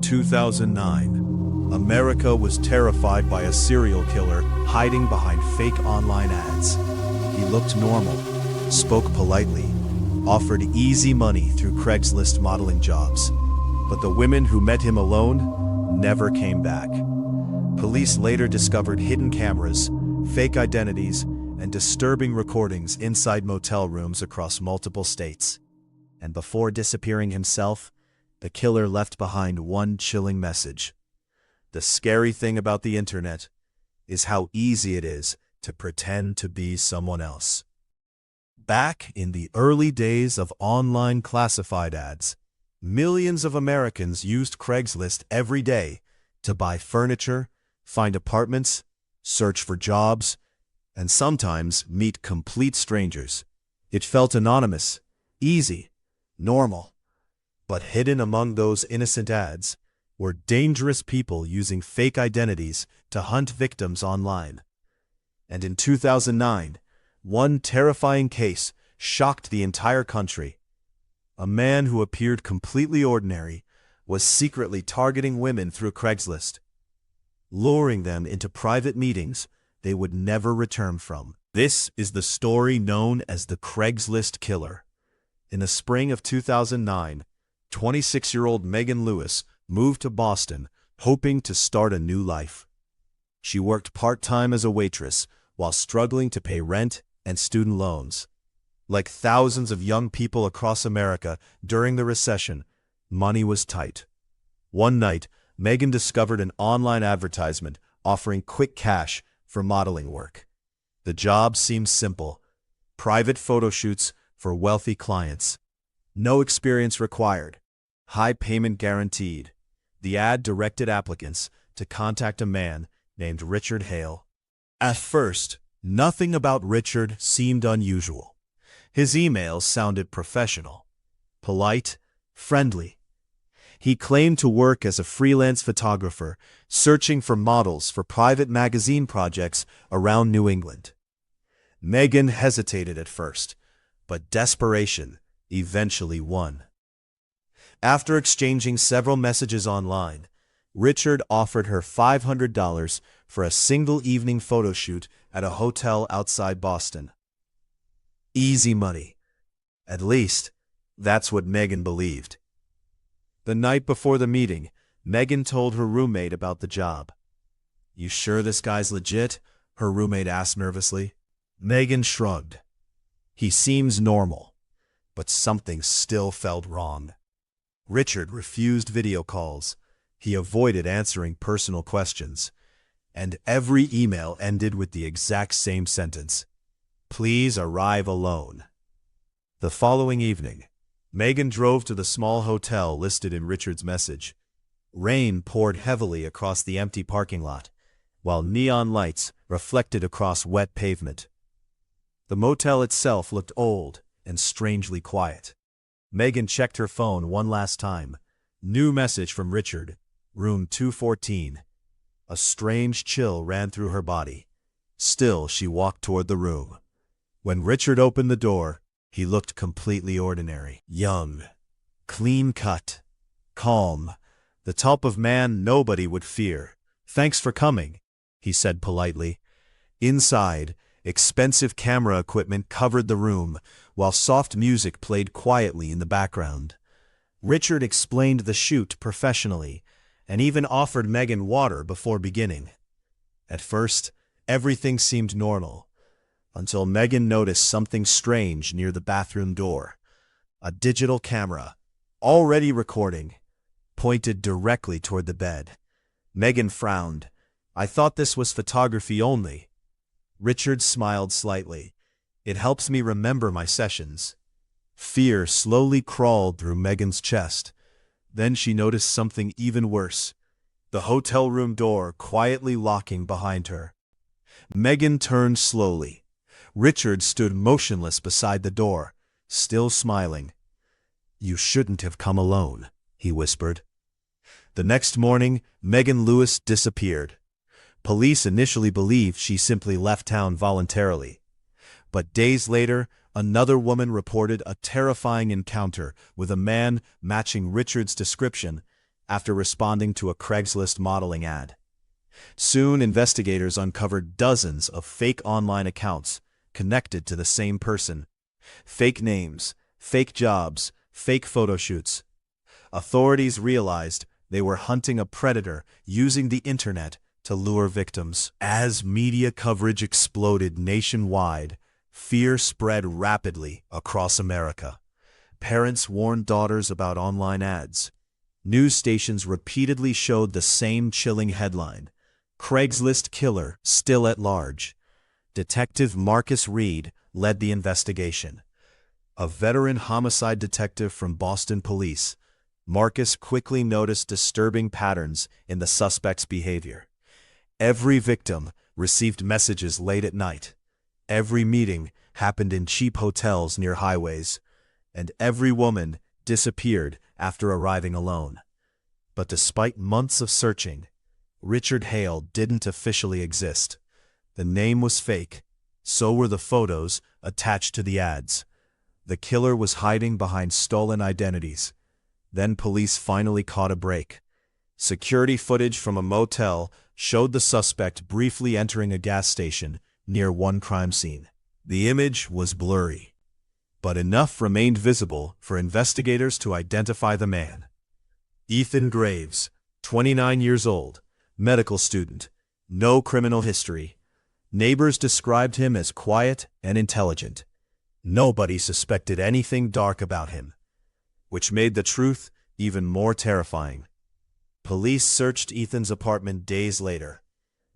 2009, America was terrified by a serial killer hiding behind fake online ads. He looked normal, spoke politely, offered easy money through Craigslist modeling jobs. But the women who met him alone never came back. Police later discovered hidden cameras, fake identities, and disturbing recordings inside motel rooms across multiple states. And before disappearing himself, the killer left behind one chilling message. The scary thing about the internet is how easy it is to pretend to be someone else. Back in the early days of online classified ads, millions of Americans used Craigslist every day to buy furniture, find apartments, search for jobs, and sometimes meet complete strangers. It felt anonymous, easy, normal. But hidden among those innocent ads were dangerous people using fake identities to hunt victims online. And in 2009, one terrifying case shocked the entire country. A man who appeared completely ordinary was secretly targeting women through Craigslist, luring them into private meetings they would never return from. This is the story known as the Craigslist Killer. In the spring of 2009, 26-year-old Megan Lewis moved to Boston, hoping to start a new life. She worked part-time as a waitress while struggling to pay rent and student loans. Like thousands of young people across America during the recession, money was tight. One night, Megan discovered an online advertisement offering quick cash for modeling work. The job seemed simple: private photo shoots for wealthy clients. No experience required. High payment guaranteed. The ad directed applicants to contact a man named Richard Hale. At first, nothing about Richard seemed unusual. His emails sounded professional, polite, friendly. He claimed to work as a freelance photographer, searching for models for private magazine projects around New England. Megan hesitated at first, but desperation eventually won. After exchanging several messages online, Richard offered her $500 for a single evening photo shoot at a hotel outside Boston. Easy money. At least, that's what Megan believed. The night before the meeting, Megan told her roommate about the job. "You sure this guy's legit?" her roommate asked nervously. Megan shrugged. He seems normal, but something still felt wrong. Richard refused video calls. He avoided answering personal questions. And every email ended with the exact same sentence: "Please arrive alone." The following evening, Megan drove to the small hotel listed in Richard's message. Rain poured heavily across the empty parking lot, while neon lights reflected across wet pavement. The motel itself looked old and strangely quiet. Megan checked her phone one last time. New message from Richard, room 214. A strange chill ran through her body. Still, she walked toward the room. When Richard opened the door, he looked completely ordinary. Young, clean-cut, calm, the type of man nobody would fear. "Thanks for coming," he said politely. Inside, expensive camera equipment covered the room, while soft music played quietly in the background. Richard explained the shoot professionally, and even offered Megan water before beginning. At first, everything seemed normal, until Megan noticed something strange near the bathroom door. A digital camera, already recording, pointed directly toward the bed. Megan frowned. "I thought this was photography only." Richard smiled slightly. "It helps me remember my sessions." Fear slowly crawled through Megan's chest. Then she noticed something even worse: the hotel room door quietly locking behind her. Megan turned slowly. Richard stood motionless beside the door, still smiling. "You shouldn't have come alone," he whispered. The next morning, Megan Lewis disappeared. Police initially believed she simply left town voluntarily. But days later, another woman reported a terrifying encounter with a man matching Richard's description after responding to a Craigslist modeling ad. Soon, investigators uncovered dozens of fake online accounts connected to the same person. Fake names, fake jobs, fake photo shoots. Authorities realized they were hunting a predator using the internet to lure victims. As media coverage exploded nationwide, fear spread rapidly across America. Parents warned daughters about online ads. News stations repeatedly showed the same chilling headline: Craigslist Killer still at large. Detective Marcus Reed led the investigation. A veteran homicide detective from Boston Police, Marcus quickly noticed disturbing patterns in the suspect's behavior. Every victim received messages late at night. Every meeting happened in cheap hotels near highways, and every woman disappeared after arriving alone. But despite months of searching, Richard Hale didn't officially exist. The name was fake, so were the photos attached to the ads. The killer was hiding behind stolen identities. Then police finally caught a break. Security footage from a motel showed the suspect briefly entering a gas station near one crime scene. The image was blurry, but enough remained visible for investigators to identify the man. Ethan Graves, 29 years old, medical student, no criminal history. Neighbors described him as quiet and intelligent. Nobody suspected anything dark about him, which made the truth even more terrifying. Police searched Ethan's apartment days later.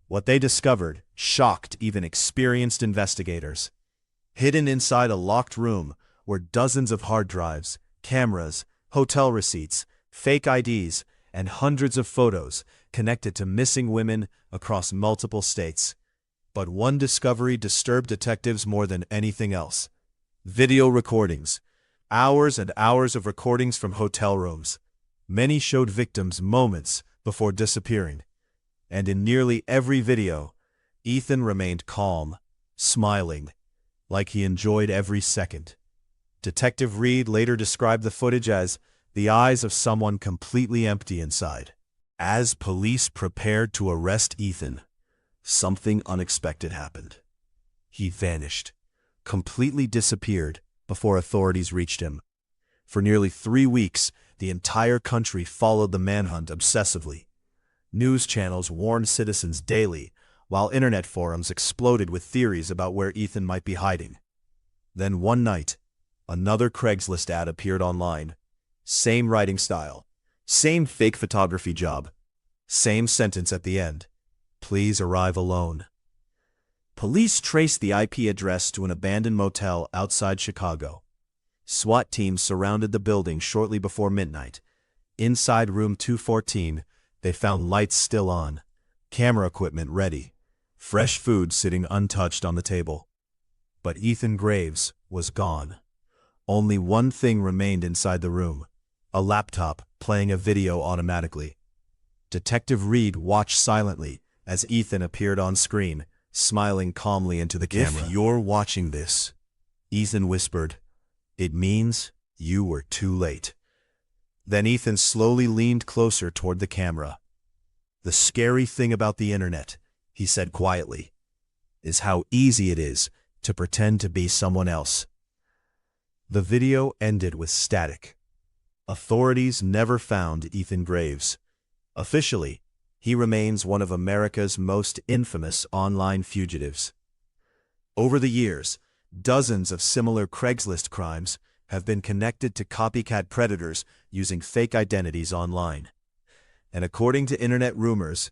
What they discovered shocked even experienced investigators. Hidden inside a locked room were dozens of hard drives, cameras, hotel receipts, fake IDs, and hundreds of photos connected to missing women across multiple states. But one discovery disturbed detectives more than anything else: video recordings. Hours and hours of recordings from hotel rooms. Many showed victims moments before disappearing. And in nearly every video, Ethan remained calm, smiling, like he enjoyed every second. Detective Reed later described the footage as the eyes of someone completely empty inside. As police prepared to arrest Ethan, something unexpected happened. He vanished, completely disappeared before authorities reached him. For nearly 3 weeks, the entire country followed the manhunt obsessively. News channels warned citizens daily, while internet forums exploded with theories about where Ethan might be hiding. Then one night, another Craigslist ad appeared online. Same writing style, same fake photography job, same sentence at the end: "Please arrive alone." Police traced the IP address to an abandoned motel outside Chicago. SWAT teams surrounded the building shortly before midnight. Inside room 214, they found lights still on, camera equipment ready, fresh food sitting untouched on the table. But Ethan Graves was gone. Only one thing remained inside the room: a laptop playing a video automatically. Detective Reed watched silently as Ethan appeared on screen, smiling calmly into the camera. "If you're watching this," Ethan whispered, "it means you were too late." Then Ethan slowly leaned closer toward the camera. "The scary thing about the internet," he said quietly, "is how easy it is to pretend to be someone else." The video ended with static. Authorities never found Ethan Graves. Officially, he remains one of America's most infamous online fugitives. Over the years, dozens of similar Craigslist crimes have been connected to copycat predators using fake identities online. And according to internet rumors,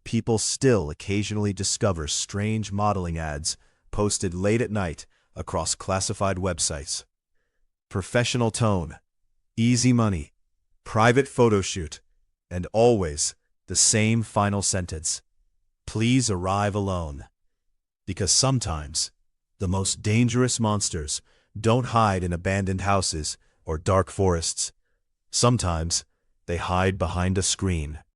people still occasionally discover strange modeling ads posted late at night across classified websites. Professional tone, easy money, private photo shoot, and always the same final sentence: "Please arrive alone." Because sometimes the most dangerous monsters don't hide in abandoned houses or dark forests. Sometimes they hide behind a screen.